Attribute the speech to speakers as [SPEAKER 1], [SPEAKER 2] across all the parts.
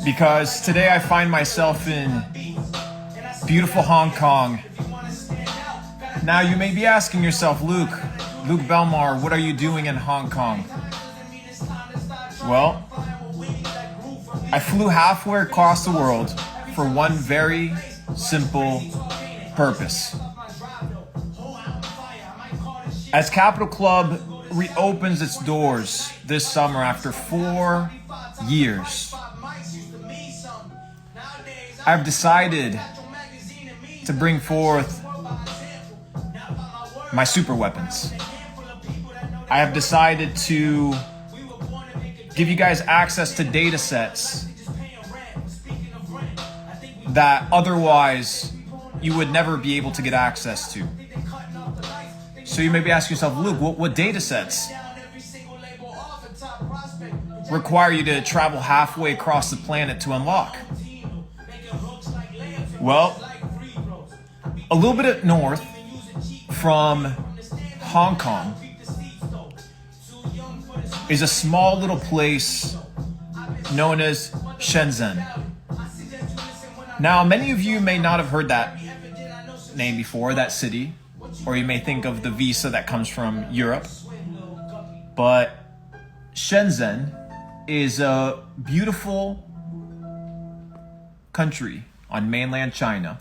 [SPEAKER 1] because today I find myself in beautiful Hong Kong. Now you may be asking yourself, Luke Belmar, what are you doing in Hong Kong? Well, I flew halfway across the world for one very simple purpose. As Capital Club reopens its doors this summer after 4 years, I've decided to bring forth my super weapons. I have decided to give you guys access to data sets that otherwise you would never be able to get access to. So you may be asking yourself, Luke, what data sets require you to travel halfway across the planet to unlock? Well, a little bit north from Hong Kong is a small little place known as Shenzhen. Now, many of you may not have heard that name before, that city, or you may think of the visa that comes from Europe. But Shenzhen is a beautiful country on mainland China.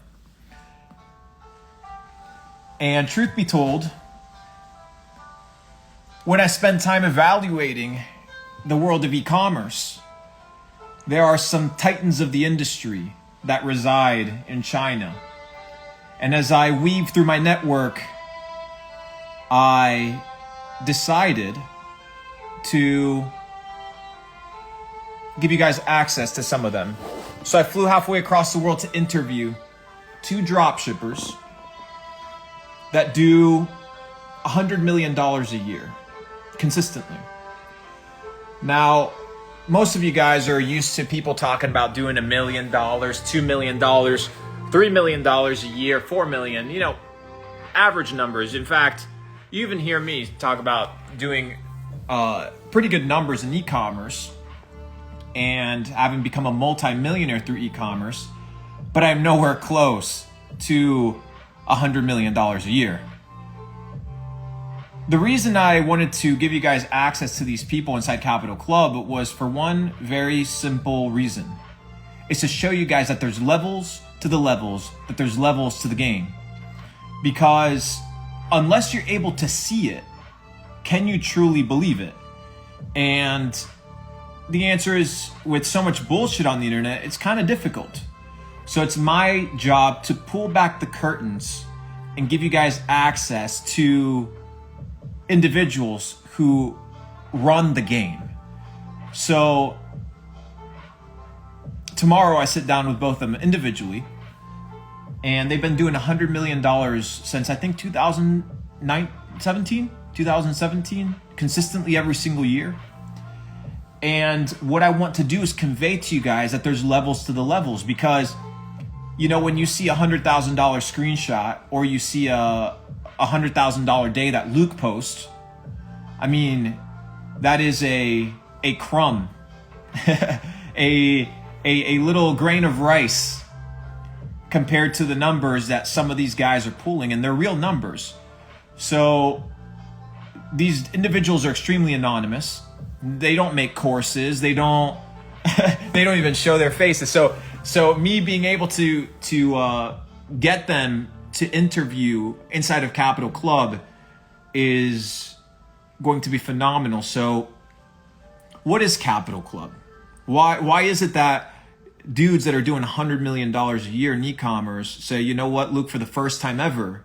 [SPEAKER 1] And truth be told, when I spend time evaluating the world of e-commerce, there are some titans of the industry that reside in China. And as I weave through my network, I decided to give you guys access to some of them. So I flew halfway across the world to interview 2 dropshippers that do $100 million a year consistently. Now, most of you guys are used to people talking about doing $1 million, $2 million, $3 million a year, 4 million, average numbers. In fact, you even hear me talk about doing pretty good numbers in e-commerce and having become a multi-millionaire through e-commerce, but I'm nowhere close to $100 million a year. The reason I wanted to give you guys access to these people inside Capital Club was for one very simple reason. It's to show you guys that there's levels to the levels, that there's levels to the game. Because unless you're able to see it, can you truly believe it? And the answer is, with so much bullshit on the internet, it's kind of difficult. So it's my job to pull back the curtains and give you guys access to individuals who run the game. So tomorrow I sit down with both of them individually, and they've been doing $100 million since I think 2017, consistently every single year. And what I want to do is convey to you guys that there's levels to the levels, because when you see $100,000 screenshot, or you see a $100,000 day that Luke posts, I mean, that is a crumb, a little grain of rice compared to the numbers that some of these guys are pulling, and they're real numbers. So these individuals are extremely anonymous. They don't make courses. They don't even show their faces. So me being able to get them to interview inside of Capital Club is going to be phenomenal. So what is Capital Club? Why is it that dudes that are doing $100 million a year in e-commerce say, you know what, Luke, for the first time ever,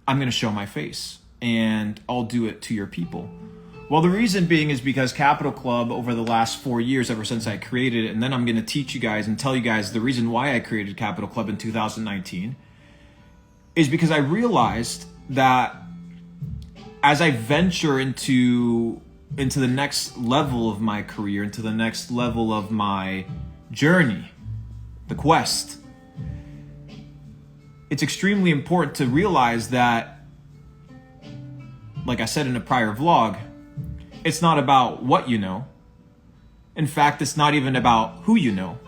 [SPEAKER 1] I'm going to show my face and I'll do it to your people? Well, the reason being is because Capital Club, over the last 4 years, ever since I created it, and then I'm going to teach you guys and tell you guys the reason why I created Capital Club in 2019, is because I realized that as I venture into the next level of my career, into the next level of my journey, the quest, it's extremely important to realize that, like I said in a prior vlog, it's not about what you know. In fact, it's not even about who you know.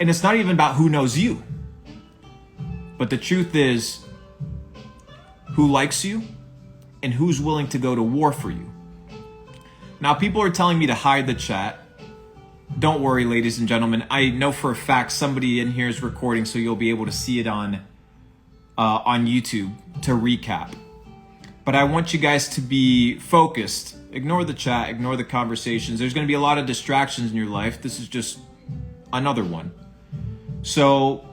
[SPEAKER 1] And it's not even about who knows you. But the truth is who likes you and who's willing to go to war for you. Now, people are telling me to hide the chat. Don't worry, ladies and gentlemen. I know for a fact somebody in here is recording, so you'll be able to see it on YouTube to recap. But I want you guys to be focused. Ignore the chat, ignore the conversations. There's going to be a lot of distractions in your life. This is just another one. So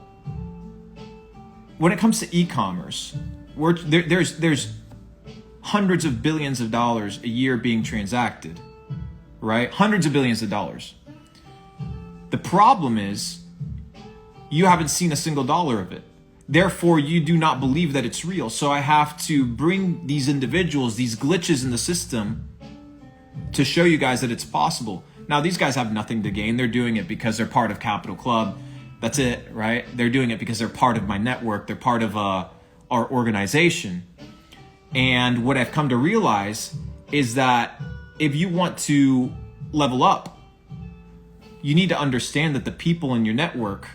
[SPEAKER 1] when it comes to e-commerce, there's hundreds of billions of dollars a year being transacted, right? Hundreds of billions of dollars. The problem is you haven't seen a single dollar of it. Therefore, you do not believe that it's real. So I have to bring these individuals, these glitches in the system to show you guys that it's possible. Now, these guys have nothing to gain. They're doing it because they're part of Capital Club. That's it, right? They're doing it because they're part of my network. They're part of our organization. And what I've come to realize is that if you want to level up, you need to understand that the people in your network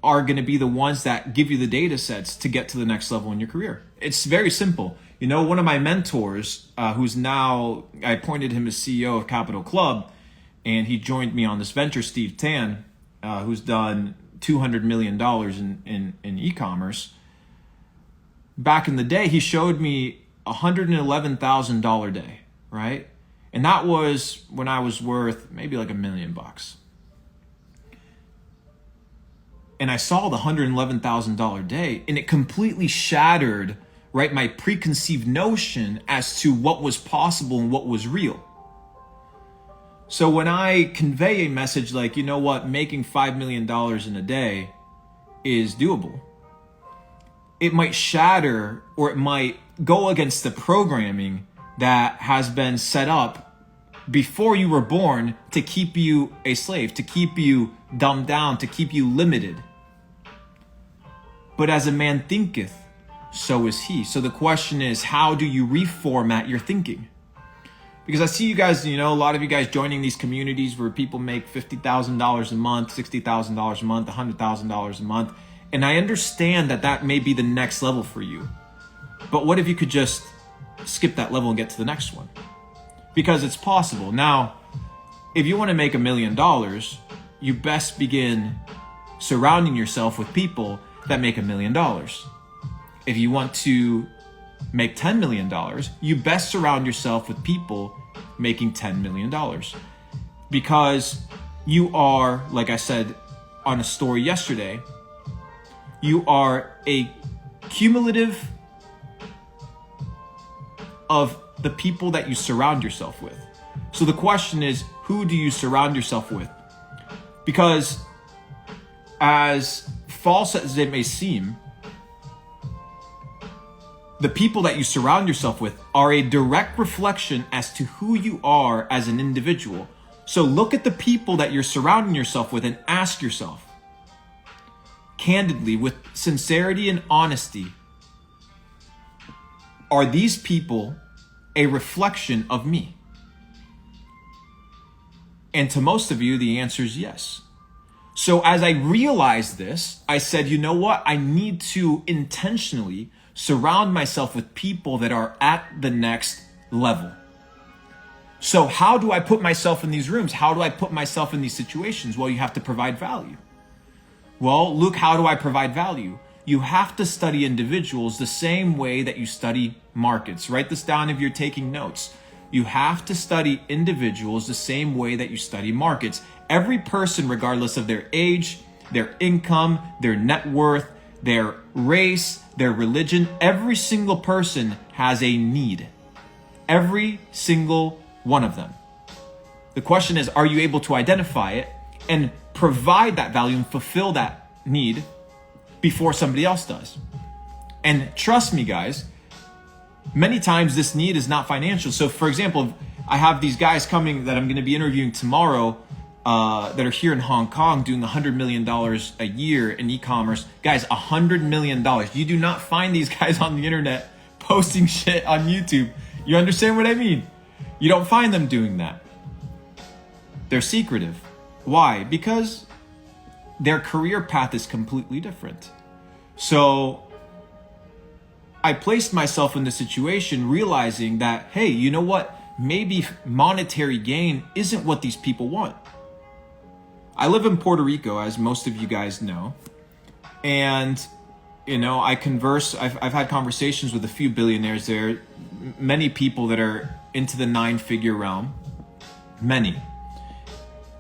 [SPEAKER 1] are going to be the ones that give you the data sets to get to the next level in your career. It's very simple. You know, one of my mentors, who's now, I appointed him as CEO of Capital Club, and he joined me on this venture, Steve Tan, who's done $200 million in e-commerce. Back in the day, he showed me $111,000 day, right? And that was when I was worth maybe like $1 million. And I saw the $111,000 day, and it completely shattered, right, my preconceived notion as to what was possible and what was real. So when I convey a message like, you know what, making $5 million in a day is doable, it might shatter, or it might go against the programming that has been set up before you were born to keep you a slave, to keep you dumbed down, to keep you limited. But as a man thinketh, so is he. So the question is, how do you reformat your thinking? Because I see you guys, you know, a lot of you guys joining these communities where people make $50,000 a month, $60,000 a month, $100,000 a month. And I understand that that may be the next level for you. But what if you could just skip that level and get to the next one? Because it's possible. Now, if you want to make $1 million, you best begin surrounding yourself with people that make $1 million. If you want to make $10 million, you best surround yourself with people making $10 million. Because you are, like I said on a story yesterday, you are a cumulative of the people that you surround yourself with. So the question is, who do you surround yourself with? Because as false as it may seem, the people that you surround yourself with are a direct reflection as to who you are as an individual. So look at the people that you're surrounding yourself with and ask yourself, candidly, with sincerity and honesty, are these people a reflection of me? And to most of you, the answer is yes. So as I realized this, I said, you know what? I need to intentionally surround myself with people that are at the next level. So how do I put myself in these rooms? How do I put myself in these situations? Well, you have to provide value. Well, Luke, how do I provide value? You have to study individuals the same way that you study markets. Write this down if you're taking notes. You have to study individuals the same way that you study markets. Every person, regardless of their age, their income, their net worth, their race, their religion, every single person has a need. Every single one of them. The question is, are you able to identify it and provide that value and fulfill that need before somebody else does? And trust me, guys, many times this need is not financial. So for example, I have these guys coming that I'm going to be interviewing tomorrow that are here in Hong Kong doing $100 million a year in e-commerce. Guys, $100 million. You do not find these guys on the internet posting shit on YouTube. You understand what I mean? You don't find them doing that. They're secretive. Why? Because their career path is completely different. So I placed myself in the situation realizing that, hey, you know what? Maybe monetary gain isn't what these people want. I live in Puerto Rico, as most of you guys know. And, I've had conversations with a few billionaires there, many people that are into the 9-figure realm, many.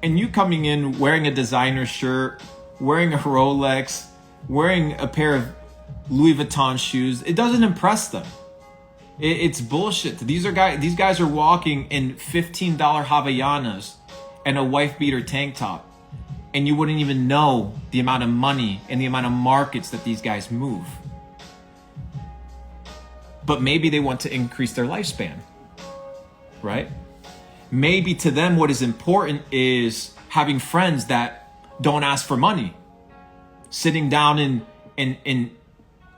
[SPEAKER 1] And you coming in wearing a designer shirt, wearing a Rolex, wearing a pair of Louis Vuitton shoes, it doesn't impress them. It's bullshit. These guys are walking in $15 Havaianas and a wife beater tank top, and you wouldn't even know the amount of money and the amount of markets that these guys move. But maybe they want to increase their lifespan, right? Maybe to them what is important is having friends that don't ask for money, sitting down and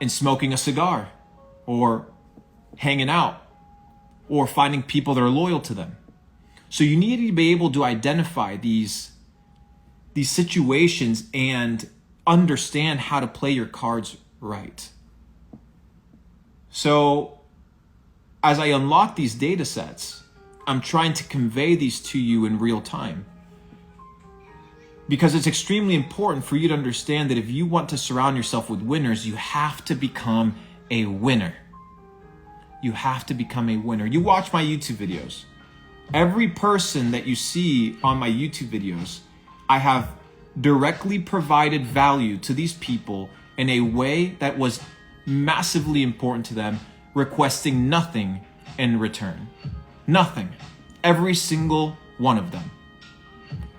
[SPEAKER 1] smoking a cigar, or hanging out, or finding people that are loyal to them. So you need to be able to identify these situations and understand how to play your cards right. So as I unlock these data sets, I'm trying to convey these to you in real time, because it's extremely important for you to understand that if you want to surround yourself with winners, you have to become a winner. You have to become a winner. You watch my YouTube videos. Every person that you see on my YouTube videos, I have directly provided value to these people in a way that was massively important to them, requesting nothing in return. Nothing. Every single one of them.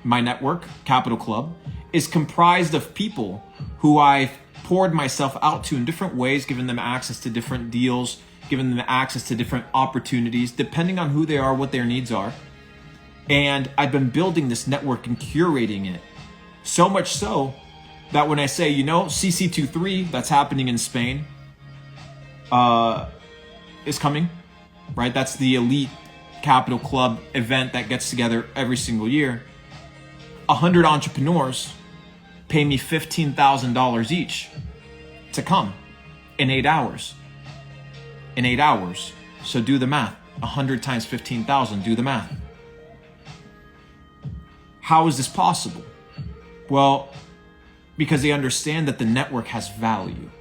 [SPEAKER 1] My network, Capital Club, is comprised of people who I've poured myself out to in different ways, giving them access to different deals, giving them access to different opportunities, depending on who they are, what their needs are. And I've been building this network and curating it. So much so that when I say, CC23, that's happening in Spain, is coming, right? That's the elite Capital Club event that gets together every single year. 100 entrepreneurs pay me $15,000 each to come in 8 hours. In 8 hours. So do the math. 100 times 15,000, do the math. How is this possible? Well, because they understand that the network has value.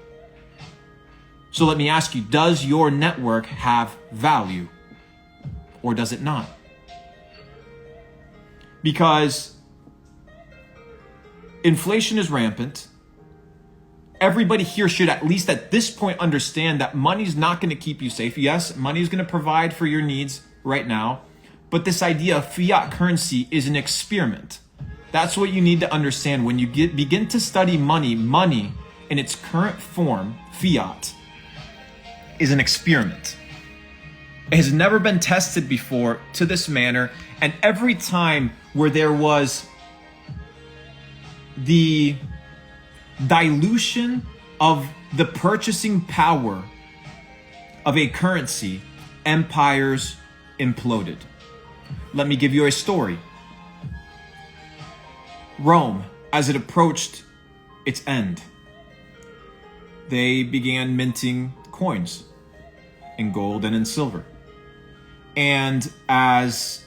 [SPEAKER 1] So let me ask you, does your network have value? Or does it not? Because inflation is rampant. Everybody here should at least at this point understand that money's not going to keep you safe. Yes, money is going to provide for your needs right now. But this idea of fiat currency is an experiment. That's what you need to understand. When you begin to study money in its current form, fiat, is an experiment. It has never been tested before to this manner. And every time where there was the dilution of the purchasing power of a currency, empires imploded. Let me give you a story. Rome, as it approached its end, they began minting coins in gold and in silver. And as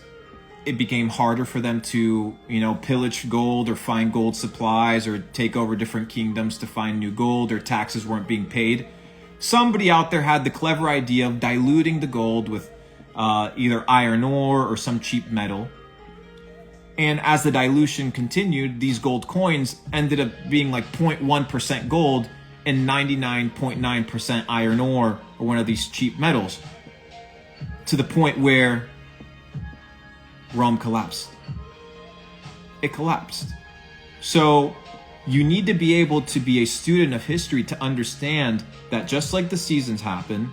[SPEAKER 1] it became harder for them to, pillage gold or find gold supplies or take over different kingdoms to find new gold, or taxes weren't being paid, somebody out there had the clever idea of diluting the gold with either iron ore or some cheap metal. And as the dilution continued, these gold coins ended up being like 0.1% gold and 99.9% iron ore or one of these cheap metals, to the point where Rome collapsed. It collapsed. So you need to be able to be a student of history to understand that just like the seasons happen,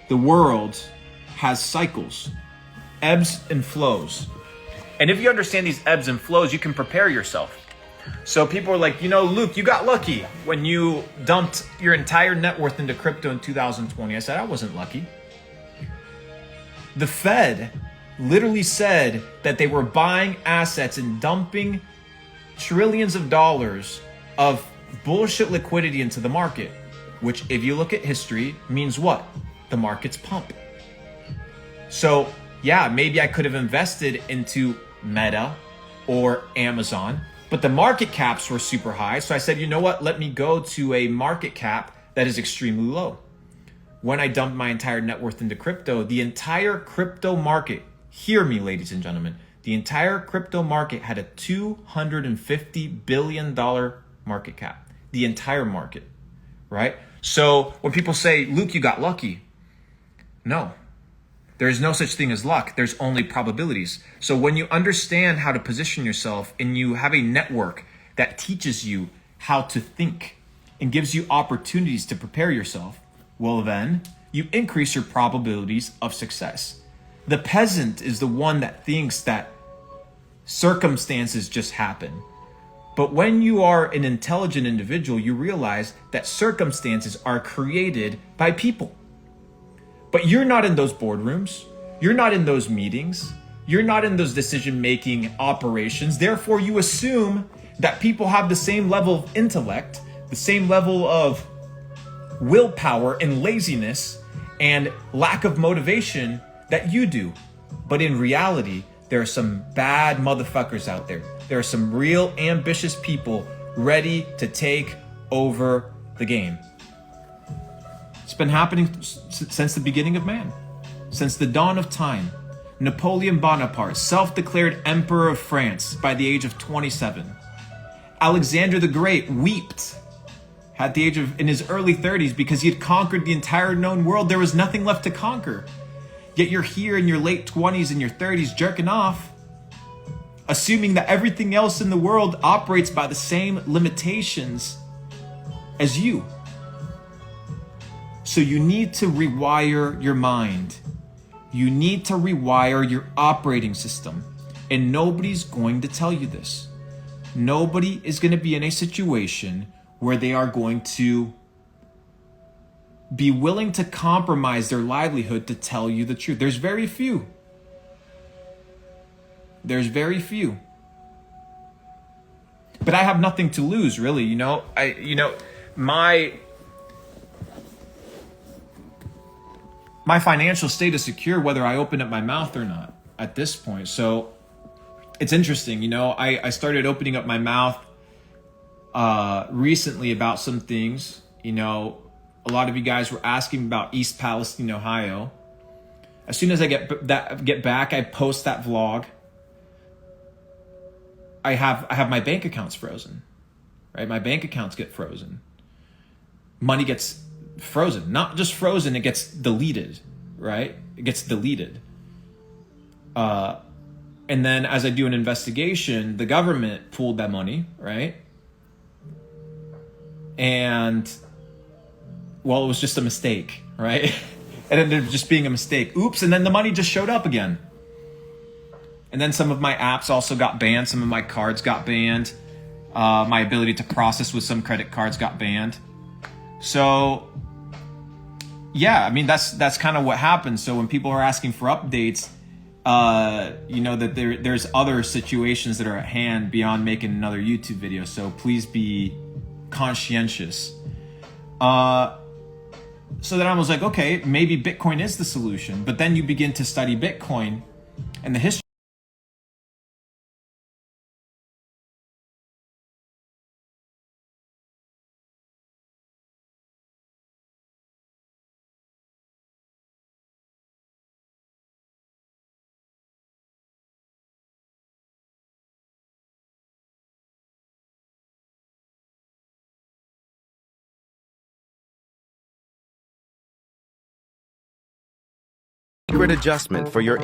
[SPEAKER 1] the world has cycles, ebbs and flows. And if you understand these ebbs and flows, you can prepare yourself. So people are like, Luke, you got lucky when you dumped your entire net worth into crypto in 2020. I said, I wasn't lucky. The Fed literally said that they were buying assets and dumping trillions of dollars of bullshit liquidity into the market, which if you look at history means what? The markets pump. So yeah, maybe I could have invested into Meta or Amazon, but the market caps were super high. So I said, you know what? Let me go to a market cap that is extremely low. When I dumped my entire net worth into crypto, the entire crypto market, hear me, ladies and gentlemen, the entire crypto market had a $250 billion market cap. The entire market, right? So when people say, Luke, you got lucky. No, there is no such thing as luck. There's only probabilities. So when you understand how to position yourself and you have a network that teaches you how to think and gives you opportunities to prepare yourself, well then you increase your probabilities of success. The peasant is the one that thinks that circumstances just happen. But when you are an intelligent individual, you realize that circumstances are created by people. But you're not in those boardrooms. You're not in those meetings. You're not in those decision-making operations. Therefore, you assume that people have the same level of intellect, the same level of willpower and laziness and lack of motivation that you do. But in reality, there are some bad motherfuckers out there. There are some real ambitious people ready to take over the game. It's been happening since the beginning of man, since the dawn of time. Napoleon Bonaparte, self-declared Emperor of France by the age of 27. Alexander the Great wept at the age of, in his early 30s, because he had conquered the entire known world. There was nothing left to conquer. Yet you're here in your late 20s and your 30s jerking off, assuming that everything else in the world operates by the same limitations as you. So you need to rewire your mind. You need to rewire your operating system. And nobody's going to tell you this. Nobody is going to be in a situation where they are going to be willing to compromise their livelihood to tell you the truth. There's very few. There's very few. But I have nothing to lose, really. My financial state is secure whether I open up my mouth or not at this point. So it's interesting, I started opening up my mouth recently about some things. A lot of you guys were asking about East Palestine, Ohio. As soon as I get back, I post that vlog. I have my bank accounts frozen, right? My bank accounts get frozen. Money gets frozen, not just frozen, it gets deleted, right? It gets deleted. And then as I do an investigation, the government pulled that money, right? And well, it was just a mistake, right? It ended up just being a mistake. Oops, and then the money just showed up again. And then some of my apps also got banned. Some of my cards got banned. My ability to process with some credit cards got banned. So yeah, that's kind of what happens. So when people are asking for updates, that there's other situations that are at hand beyond making another YouTube video. So please be conscientious. So then I was like, okay, maybe Bitcoin is the solution. But then you begin to study Bitcoin and the history.
[SPEAKER 2] Secret adjustment for your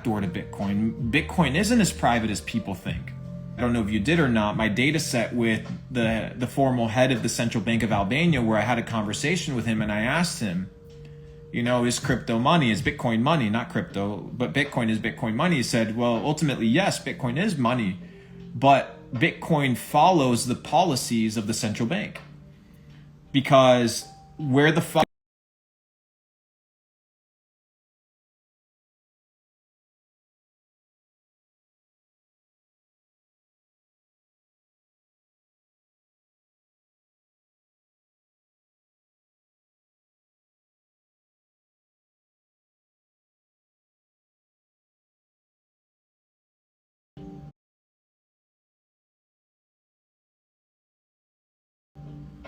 [SPEAKER 1] Door to Bitcoin. Bitcoin isn't as private as people think. I don't know if you did or not. My data set with the formal head of the Central Bank of Albania, where I had a conversation with him and I asked him, is crypto money? Is Bitcoin money? Not crypto, but Bitcoin is Bitcoin money. He said, well, ultimately, yes, Bitcoin is money, but Bitcoin follows the policies of the central bank. Because where the fuck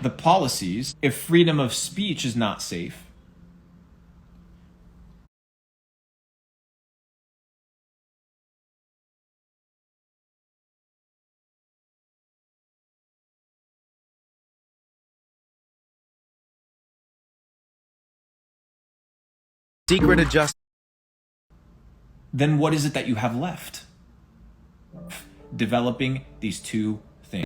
[SPEAKER 1] the policies, if freedom of speech is not safe,
[SPEAKER 2] Secret adjustment.
[SPEAKER 1] then what is it that you have left? Developing these two things.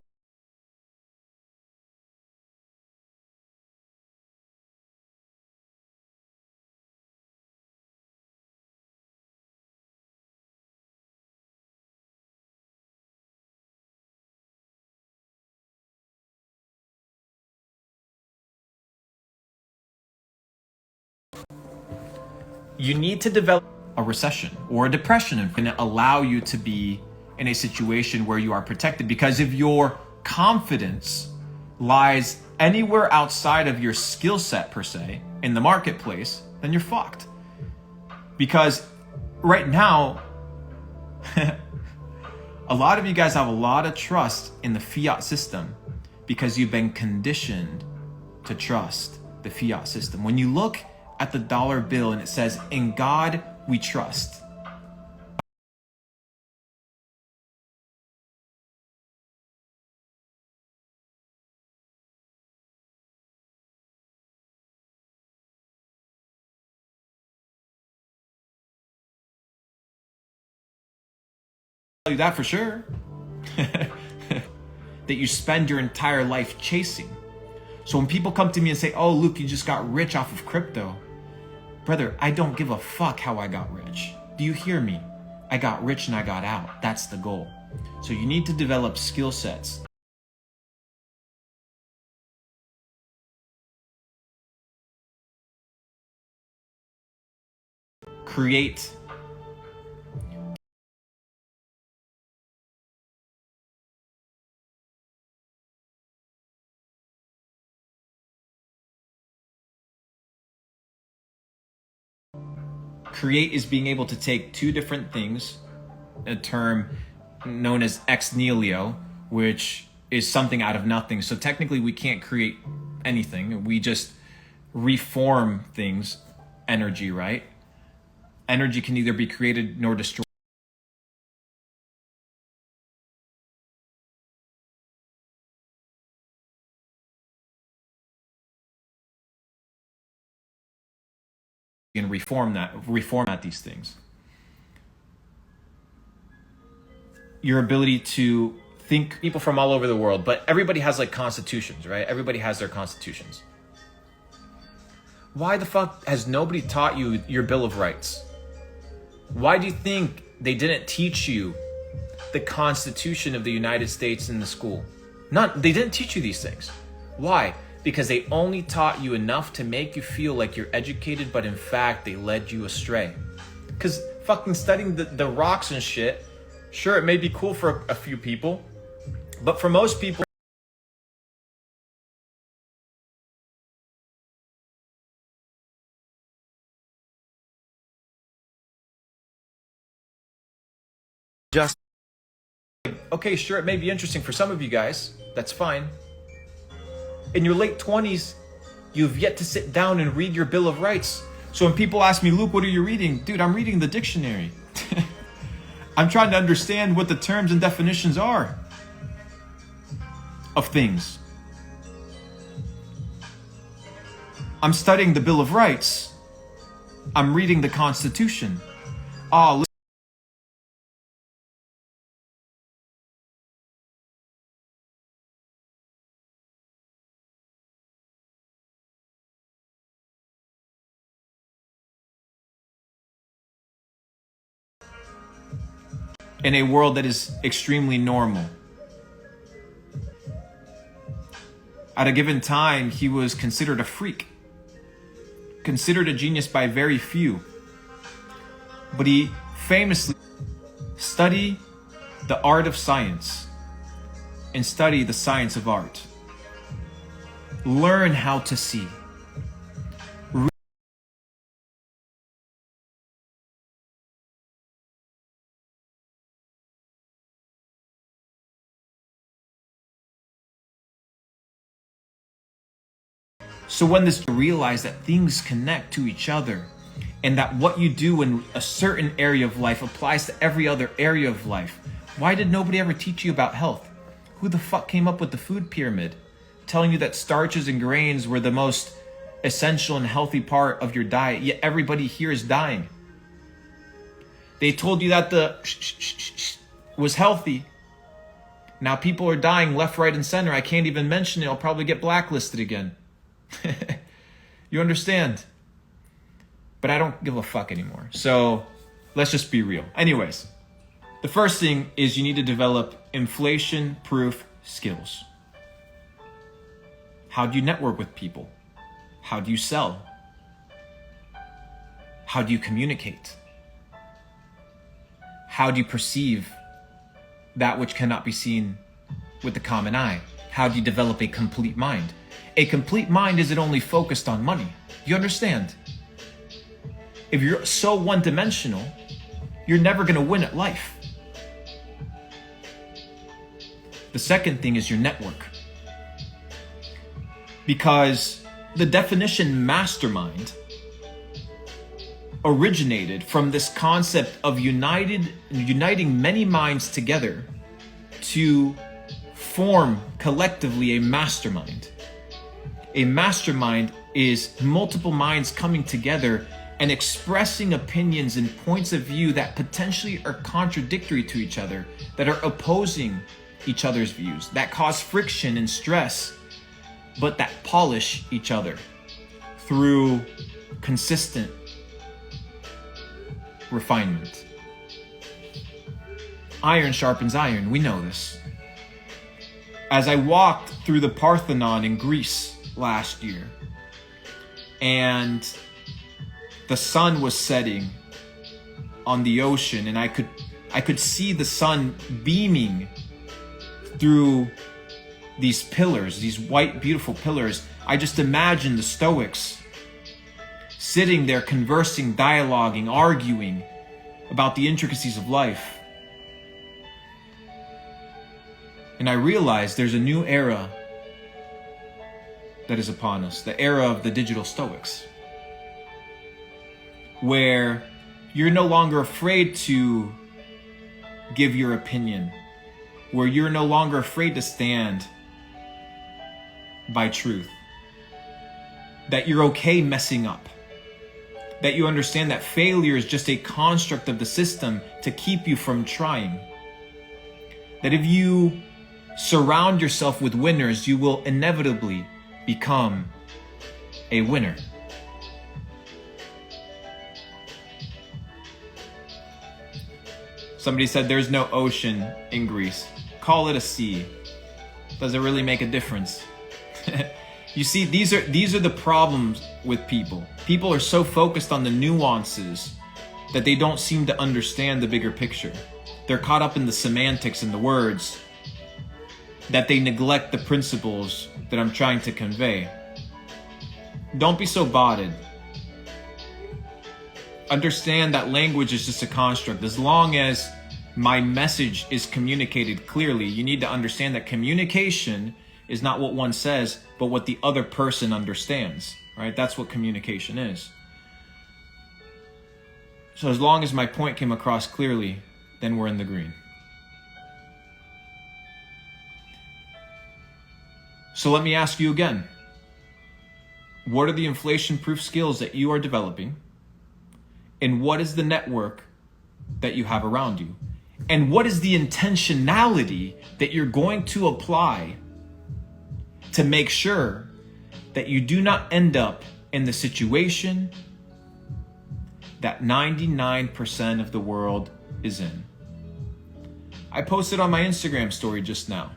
[SPEAKER 1] You need to develop a recession or a depression and allow you to be in a situation where you are protected, because if your confidence lies anywhere outside of your skill set per se in the marketplace, then you're fucked. Because right now, a lot of you guys have a lot of trust in the fiat system because you've been conditioned to trust the fiat system. When you look at the dollar bill and it says, "In God we trust," I'll tell you that for sure. That you spend your entire life chasing. So when people come to me and say, "Oh, Luke, you just got rich off of crypto," brother, I don't give a fuck how I got rich. Do you hear me? I got rich and I got out. That's the goal. So you need to develop skill sets. Create is being able to take two different things, a term known as ex nihilo, which is something out of nothing. So technically we can't create anything. We just reform things, energy, right? Energy can neither be created nor destroyed. And reformat these things. Your ability to think, people from all over the world, but everybody has like constitutions, right? Everybody has their constitutions. Why the fuck has nobody taught you your Bill of Rights? Why do you think they didn't teach you the Constitution of the United States in the school? They didn't teach you these things. Why? Because they only taught you enough to make you feel like you're educated, but in fact, they led you astray. Because fucking studying the rocks and shit, sure, it may be cool for a few people, but for most people,
[SPEAKER 2] Just
[SPEAKER 1] okay, sure, it may be interesting for some of you guys. That's fine. In your late 20s, you've yet to sit down and read your Bill of Rights. So when people ask me, "Luke, what are you reading?" Dude, I'm reading the dictionary. I'm trying to understand what the terms and definitions are of things. I'm studying the Bill of Rights. I'm reading the Constitution. Oh, in a world that is extremely normal. At a given time, he was considered a freak, considered a genius by very few. But he famously studied the art of science and study the science of art. Learn how to see. So when this realize that things connect to each other, and that what you do in a certain area of life applies to every other area of life. Why did nobody ever teach you about health? Who the fuck came up with the food pyramid, telling you that starches and grains were the most essential and healthy part of your diet, yet everybody here is dying? They told you that the was healthy. Now people are dying left, right, and center. I can't even mention it. I'll probably get blacklisted again. You understand? But I don't give a fuck anymore. So let's just be real. Anyways, the first thing is you need to develop inflation-proof skills. How do you network with people? How do you sell? How do you communicate? How do you perceive that which cannot be seen with the common eye? How do you develop a complete mind? A complete mind isn't only focused on money. You understand? If you're so one-dimensional, you're never going to win at life. The second thing is your network. Because the definition mastermind originated from this concept of uniting many minds together to form collectively a mastermind. A mastermind is multiple minds coming together and expressing opinions and points of view that potentially are contradictory to each other, that are opposing each other's views, that cause friction and stress, but that polish each other through consistent refinement. Iron sharpens iron, we know this. As I walked through the Parthenon in Greece last year, and the sun was setting on the ocean, and I could see the sun beaming through these pillars, these white, beautiful pillars. I just imagined the Stoics sitting there conversing, dialoguing, arguing about the intricacies of life. And I realized there's a new era that is upon us, the era of the digital Stoics, where you're no longer afraid to give your opinion, where you're no longer afraid to stand by truth, that you're okay messing up, that you understand that failure is just a construct of the system to keep you from trying, that if you surround yourself with winners, you will inevitably become a winner. Somebody said there's no ocean in Greece. Call it a sea. Does it really make a difference? You see, these are the problems with people. People are so focused on the nuances that they don't seem to understand the bigger picture. They're caught up in the semantics and the words that they neglect the principles that I'm trying to convey. Don't be so botted. Understand that language is just a construct. As long as my message is communicated clearly, you need to understand that communication is not what one says, but what the other person understands, right? That's what communication is. So as long as my point came across clearly, then we're in the green. So let me ask you again, what are the inflation-proof skills that you are developing? And what is the network that you have around you? And what is the intentionality that you're going to apply to make sure that you do not end up in the situation that 99% of the world is in? I posted on my Instagram story just now.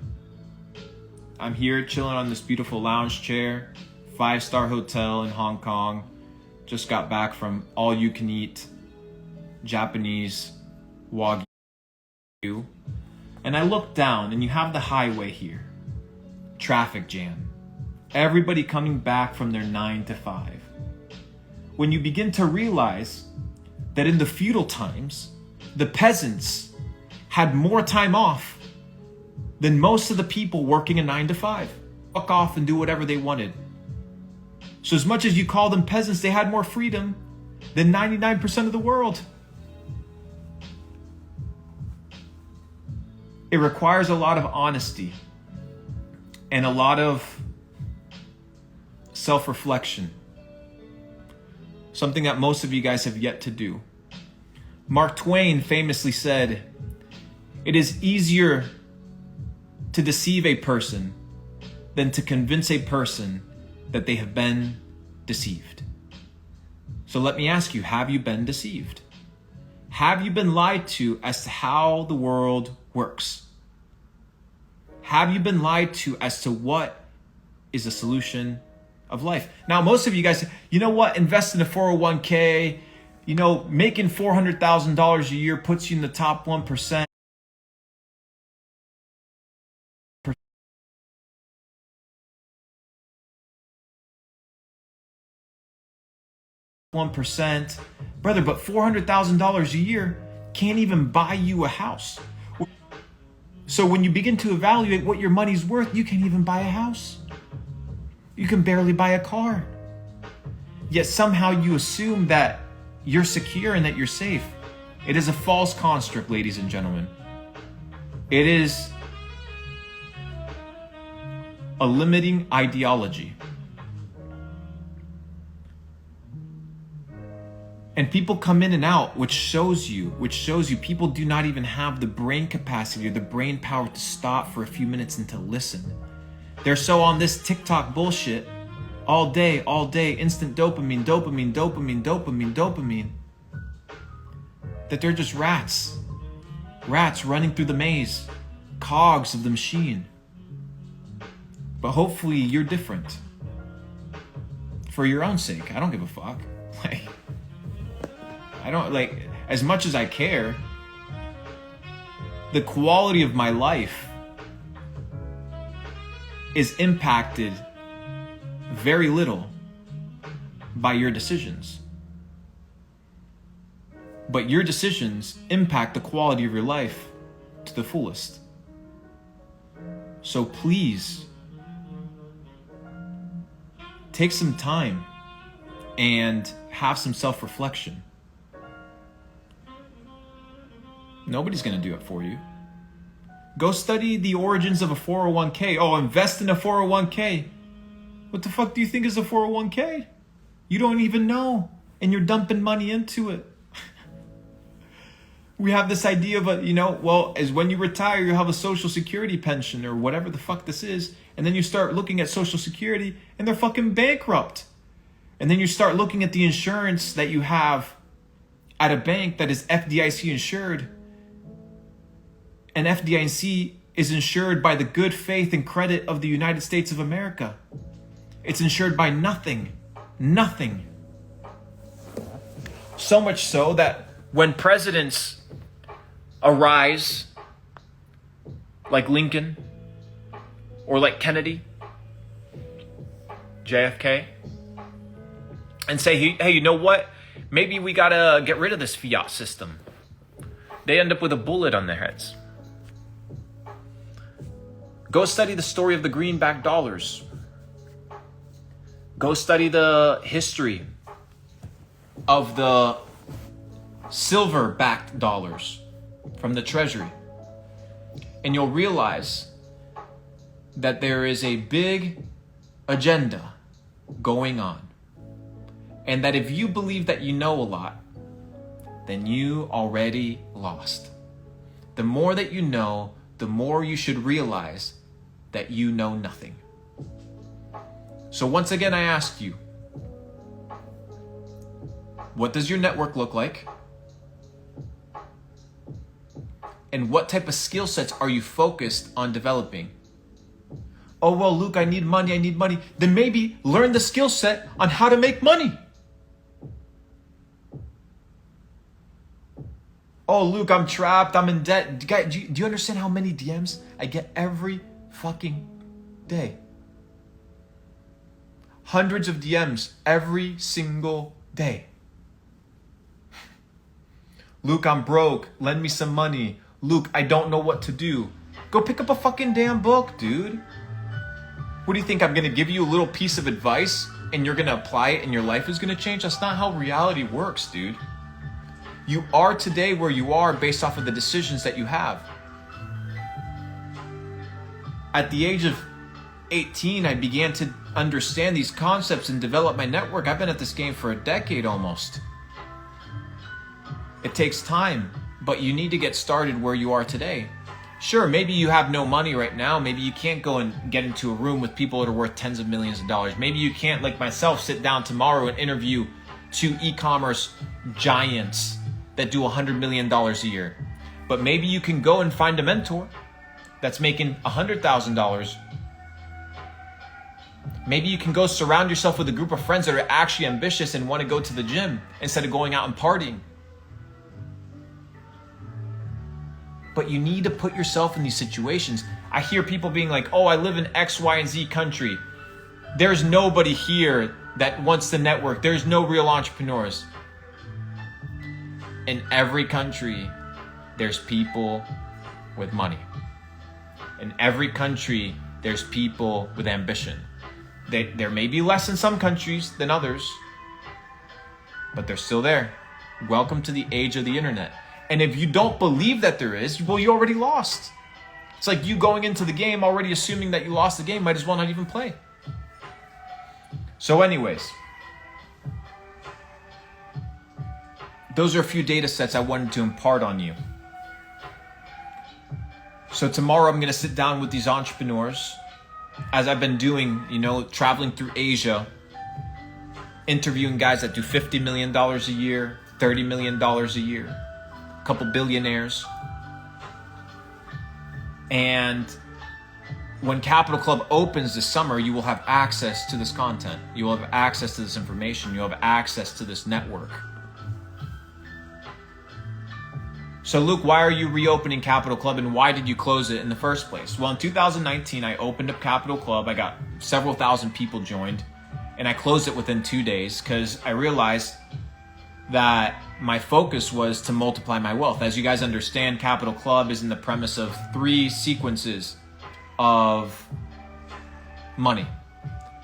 [SPEAKER 1] I'm here chilling on this beautiful lounge chair, 5-star hotel in Hong Kong. Just got back from all you can eat Japanese Wagyu. And I look down and you have the highway here. Traffic jam. Everybody coming back from their 9 to 5. When you begin to realize that in the feudal times, the peasants had more time off than most of the people working a 9 to 5. Fuck off and do whatever they wanted. So as much as you call them peasants, they had more freedom than 99% of the world. It requires a lot of honesty and a lot of self-reflection. Something that most of you guys have yet to do. Mark Twain famously said, "It is easier to deceive a person than to convince a person that they have been deceived." So let me ask you, have you been deceived? Have you been lied to as to how the world works? Have you been lied to as to what is the solution of life? Now, most of you guys, you know what? Invest in a 401k. You know, making $400,000 a year puts you in the top 1%. 1%. Brother, but $400,000 a year can't even buy you a house. So when you begin to evaluate what your money's worth, you can't even buy a house. You can barely buy a car. Yet somehow you assume that you're secure and that you're safe. It is a false construct, ladies and gentlemen. It is a limiting ideology. And people come in and out, which shows you people do not even have the brain capacity or the brain power to stop for a few minutes and to listen. They're so on this TikTok bullshit all day, instant dopamine, that they're just rats running through the maze, cogs of the machine. But hopefully you're different. For your own sake, I don't give a fuck. As much as I care, the quality of my life is impacted very little by your decisions. But your decisions impact the quality of your life to the fullest. So please, take some time and have some self-reflection. Nobody's going to do it for you. Go study the origins of a 401k. Oh, invest in a 401k. What the fuck do you think is a 401k? You don't even know. And you're dumping money into it. We have this idea of as when you retire, you have a social security pension or whatever the fuck this is. And then you start looking at social security and they're fucking bankrupt. And then you start looking at the insurance that you have at a bank that is FDIC insured. And FDIC is insured by the good faith and credit of the United States of America. It's insured by nothing. Nothing. So much so that when presidents arise, like Lincoln, or like Kennedy, JFK, and say, hey, you know what? Maybe we gotta get rid of this fiat system. They end up with a bullet on their heads. Go study the story of the greenback dollars. Go study the history of the silver-backed dollars from the Treasury. And you'll realize that there is a big agenda going on. And that if you believe that you know a lot, then you already lost. The more that you know, the more you should realize that you know nothing. So once again, I ask you, what does your network look like? And what type of skill sets are you focused on developing? Oh, well, Luke, I need money. Then maybe learn the skill set on how to make money. Oh, Luke, I'm trapped. I'm in debt. Do you understand how many DMs I get every fucking day? Hundreds of DMs every single day. Luke, I'm broke. Lend me some money. Luke, I don't know what to do. Go pick up a fucking damn book, dude. What do you think? I'm going to give you a little piece of advice and you're going to apply it and your life is going to change. That's not how reality works, dude. You are today where you are based off of the decisions that you have. At the age of 18, I began to understand these concepts and develop my network. I've been at this game for a decade almost. It takes time, but you need to get started where you are today. Sure, maybe you have no money right now. Maybe you can't go and get into a room with people that are worth tens of millions of dollars. Maybe you can't, like myself, sit down tomorrow and interview 2 e-commerce giants that do $100 million a year. But maybe you can go and find a mentor that's making $100,000. Maybe you can go surround yourself with a group of friends that are actually ambitious and want to go to the gym instead of going out and partying. But you need to put yourself in these situations. I hear people being like, oh, I live in X, Y, and Z country. There's nobody here that wants to network. There's no real entrepreneurs. In every country, there's people with money. In every country, there's people with ambition. There may be less in some countries than others, but they're still there. Welcome to the age of the internet. And if you don't believe that there is, well, you already lost. It's like you going into the game already assuming that you lost the game, might as well not even play. So anyways, those are a few data sets I wanted to impart on you. So tomorrow I'm going to sit down with these entrepreneurs, as I've been doing, traveling through Asia, interviewing guys that do $50 million a year, $30 million a year, a couple billionaires. And when Capital Club opens this summer, you will have access to this content. You will have access to this information. You'll have access to this network. So Luke, why are you reopening Capital Club and why did you close it in the first place? Well, in 2019, I opened up Capital Club. I got several thousand people joined and I closed it within 2 days because I realized that my focus was to multiply my wealth. As you guys understand, Capital Club is in the premise of 3 sequences of money: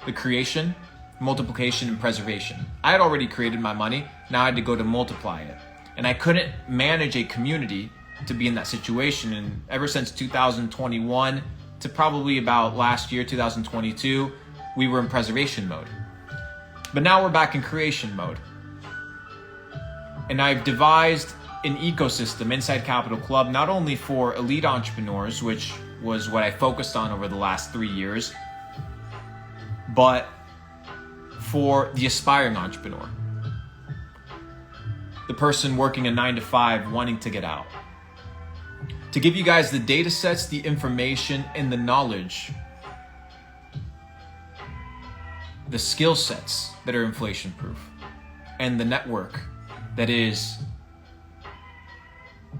[SPEAKER 1] the creation, multiplication, and preservation. I had already created my money. Now I had to go to multiply it. And I couldn't manage a community to be in that situation. And ever since 2021 to probably about last year, 2022, we were in preservation mode. But now we're back in creation mode. And I've devised an ecosystem inside Capital Club, not only for elite entrepreneurs, which was what I focused on over the last 3 years, but for the aspiring entrepreneur. The person working a 9-to-5 wanting to get out. To give you guys the data sets, the information, and the knowledge, the skill sets that are inflation proof, and the network that is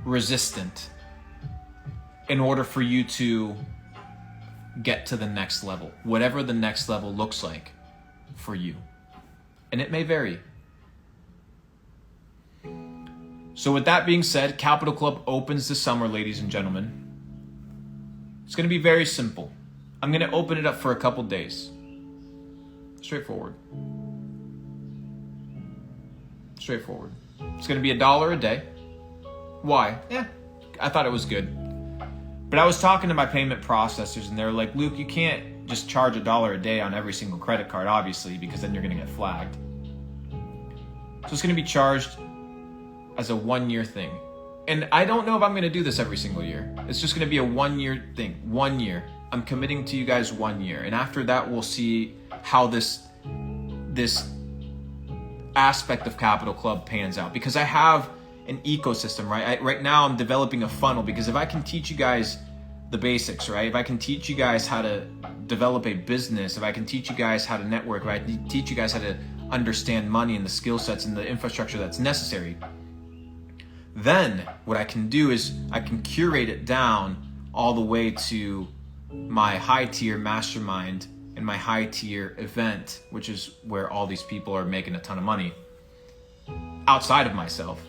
[SPEAKER 1] resistant in order for you to get to the next level, whatever the next level looks like for you. And it may vary. So with that being said, Capital Club opens this summer, ladies and gentlemen. It's going to be very simple. I'm going to open it up for a couple days. Straightforward. Straightforward. It's going to be $1 a day. Why? I thought it was good. But I was talking to my payment processors and they're like, Luke, you can't just charge $1 a day on every single credit card, obviously, because then you're going to get flagged. So it's going to be charged as a 1-year thing. And I don't know if I'm going to do this every single year. It's just going to be a 1-year thing. 1 year. I'm committing to you guys 1 year. And after that, we'll see how this aspect of Capital Club pans out. Because I have an ecosystem, right? Right now, I'm developing a funnel. Because if I can teach you guys the basics, right? If I can teach you guys how to develop a business, if I can teach you guys how to network, if I can teach you guys how to understand money and the skill sets and the infrastructure that's necessary, then what I can do is I can curate it down all the way to my high tier mastermind and my high tier event, which is where all these people are making a ton of money outside of myself.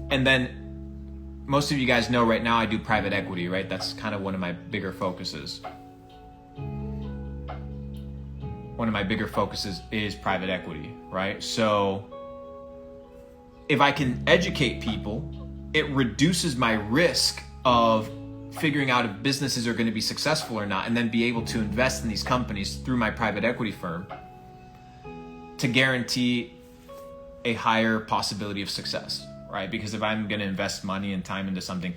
[SPEAKER 1] And then most of you guys know right now I do private equity, right? That's kind of one of my bigger focuses. one of my bigger focuses is private equity, right? So if I can educate people, it reduces my risk of figuring out if businesses are going to be successful or not, and then be able to invest in these companies through my private equity firm to guarantee a higher possibility of success, right? Because if I'm going to invest money and time into something,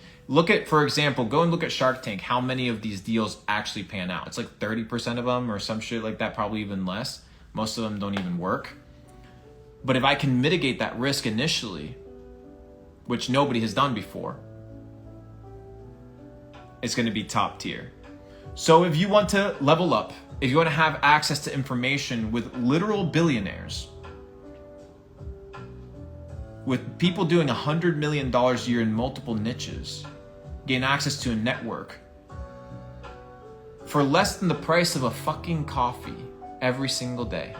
[SPEAKER 1] for example, go and look at Shark Tank, how many of these deals actually pan out. It's like 30% of them or some shit like that, probably even less. Most of them don't even work. But if I can mitigate that risk initially, which nobody has done before, it's going to be top tier. So if you want to level up, if you want to have access to information with literal billionaires, with people doing $100 million a year in multiple niches, gain access to a network for less than the price of a fucking coffee every single day,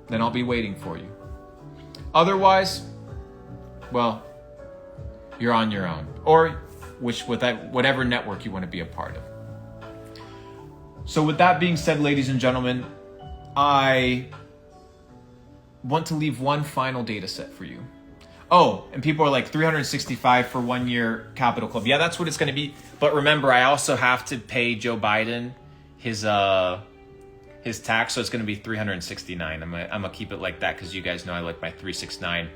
[SPEAKER 1] then I'll be waiting for you. Otherwise, well, you're on your own, or whatever network you want to be a part of. So with that being said, ladies and gentlemen, I want to leave one final data set for you. Oh, and people are like 365 for 1 year Capital Club. Yeah, that's what it's going to be. But remember, I also have to pay Joe Biden his tax, so it's going to be 369. I'm gonna keep it like that because you guys know I like my 369.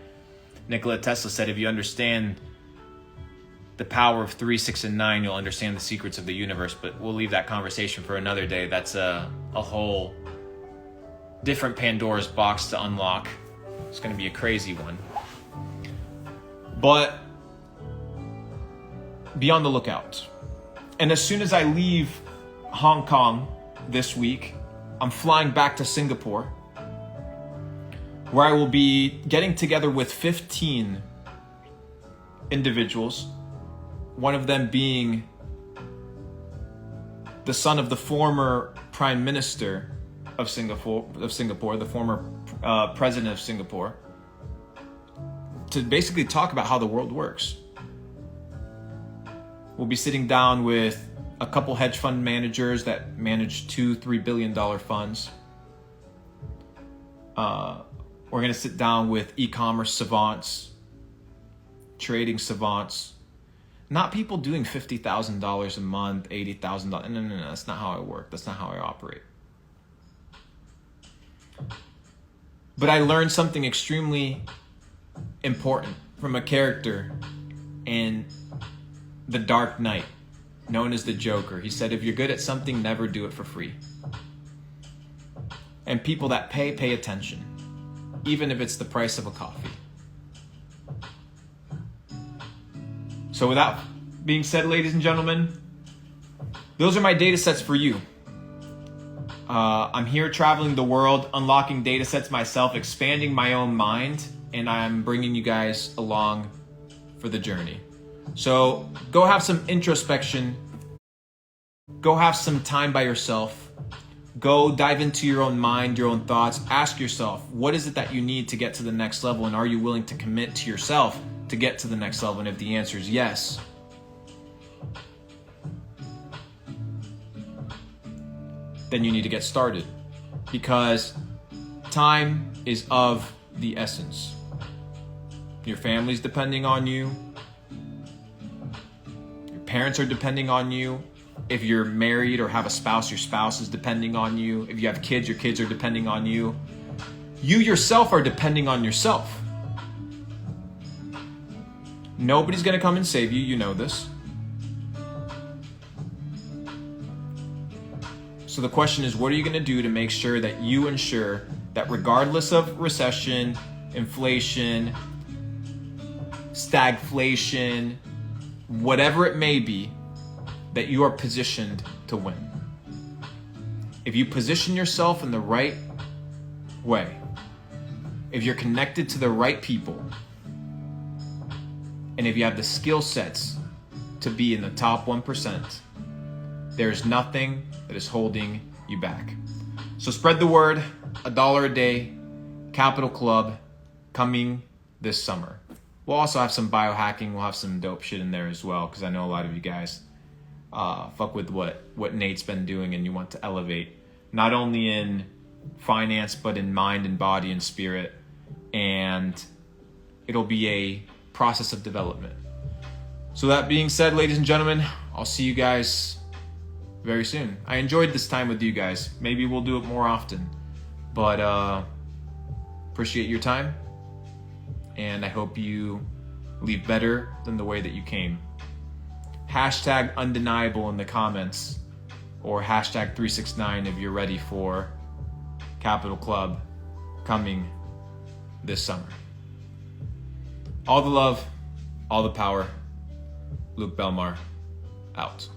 [SPEAKER 1] Nikola Tesla said, if you understand the power of 3, 6, and 9, you'll understand the secrets of the universe. But we'll leave that conversation for another day. That's a whole different Pandora's box to unlock. It's going to be a crazy one. But be on the lookout. And as soon as I leave Hong Kong this week, I'm flying back to Singapore, where I will be getting together with 15 individuals, one of them being the son of the former Prime Minister of Singapore, the former president of Singapore, to basically talk about how the world works. We'll be sitting down with a couple hedge fund managers that manage $2-3 billion funds. We're going to sit down with e-commerce savants, trading savants, not people doing $50,000 a month, $80,000. No, that's not how I work. That's not how I operate. But I learned something extremely important from a character in The Dark Knight, known as the Joker. He said, if you're good at something, never do it for free. And people that pay attention, even if it's the price of a coffee. So with that being said, ladies and gentlemen, those are my data sets for you. I'm here traveling the world, unlocking data sets myself, expanding my own mind, and I'm bringing you guys along for the journey. So go have some introspection. Go have some time by yourself. Go dive into your own mind, your own thoughts. Ask yourself, what is it that you need to get to the next level? And are you willing to commit to yourself to get to the next level? And if the answer is yes, then you need to get started, because time is of the essence. Your family's depending on you. Your parents are depending on you. If you're married or have a spouse, your spouse is depending on you. If you have kids, your kids are depending on you. You yourself are depending on yourself. Nobody's going to come and save you. You know this. So the question is, what are you going to do to make sure that you ensure that regardless of recession, inflation, stagflation, whatever it may be, that you are positioned to win? If you position yourself in the right way, if you're connected to the right people, and if you have the skill sets to be in the top 1%, there's nothing that is holding you back. So spread the word. $1 a day, Capital Club, coming this summer. We'll also have some biohacking. We'll have some dope shit in there as well, because I know a lot of you guys fuck with what Nate's been doing, and you want to elevate, not only in finance, but in mind and body and spirit. And it'll be a process of development. So that being said, ladies and gentlemen, I'll see you guys very soon. I enjoyed this time with you guys. Maybe we'll do it more often. But appreciate your time. And I hope you leave better than the way that you came. Hashtag undeniable in the comments, or hashtag 369 if you're ready for Capital Club coming this summer. All the love, all the power. Luke Belmar, out.